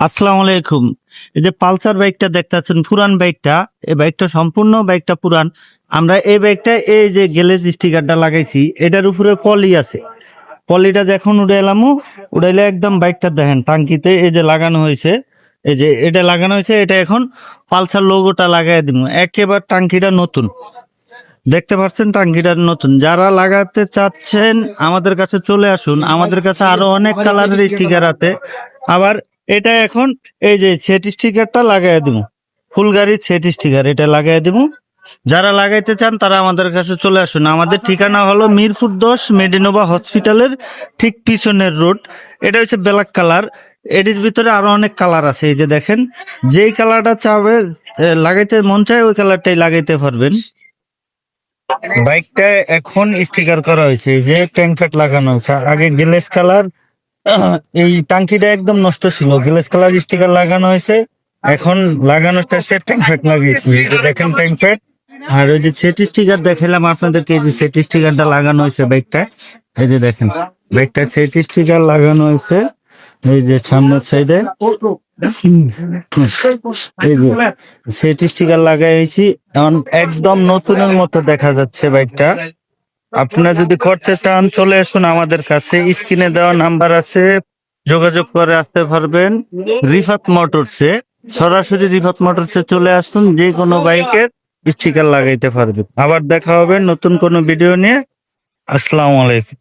আসসালামু আলাইকুম। এই যে পালসার বাইকটা দেখতেছেন, পুরান বাইকটা, এই বাইকটা সম্পূর্ণ বাইকটা পুরান। আমরা এই বাইকটা এই যে গ্যালেজ স্টিকারটা লাগাইছি, এটার উপরে পলি আছে। পলিটা যখন উড়াইলামও, উড়াইলে একদম বাইকটা দেখেন টাঙ্কিতে এই যে লাগানো হয়েছে, এই যে এটা লাগানো হয়েছে, এটা এখন পালসার লোগোটা লাগাই দিব। একেবারে টাঙ্কিটা নতুন, দেখতে পাচ্ছেন টাঙ্কিটা নতুন। যারা লাগাতে চাচ্ছেন আমাদের কাছে চলে আসুন, আমাদের কাছে আরো অনেক কালারের স্টিকার আছে। আবার এটা এখন এই যে সেট স্টিকারটা লাগাই দিব, ফুল গাড়ির সেট স্টিকার এটা লাগাই দিব। যারা লাগাইতে চান তারা আমাদের কাছে চলে আসুন। আমাদের ঠিকানা হলো মিরপুর 10 মেডিনোভা হসপিটালের ঠিক পিছনের রোড। এটা হচ্ছে ব্ল্যাক কালার। এটির ভিতরে আরো অনেক কালার আছে, এই যে দেখেন, যেই কালারটা চাবে লাগাইতে মন চায় ওই কালারটাই লাগাইতে পারবেন। বাইকটা এখন স্টিকার করা হয়েছে, এই যে ট্যাঙ্ক প্যাড লাগানো হয়েছে। আগে গ্লেজ কালার, এই টাঙ্কিটা একদম নষ্ট ছিল, গ্লেজ কালার স্টিকার লাগানো হয়েছে। এখন লাগানো শেষে ট্যাঙ্ক প্যাড লাগিয়েছি, এই যে দেখেন ট্যাঙ্ক প্যাড। আর ওই যে সেট স্টিকার দেখালাম আপনাদেরকে, এই যে সেট স্টিকারটা লাগানো হয়েছে বাইকটা। এই যে দেখেন বাইকটা সেট স্টিকার লাগানো হয়েছে, এই যে সামনের সাইডে এই যে সেট স্টিকার লাগাইছি। এখন একদম নতুনের মতো দেখা যাচ্ছে বাইকটা। আপনারা যদি করতে চান চলে আসুন আমাদের কাছে, স্ক্রিনে দেওয়া নাম্বার আছে, যোগাযোগ করে আসতে পারবেন। রিফাত মোটরসে, সরাসরি রিফাত মোটরসে চলে আসুন, যে কোনো বাইকের স্টিকার লাগাইতে পারবেন। আবার দেখা হবে নতুন কোনো ভিডিও নিয়ে। আসসালামু আলাইকুম।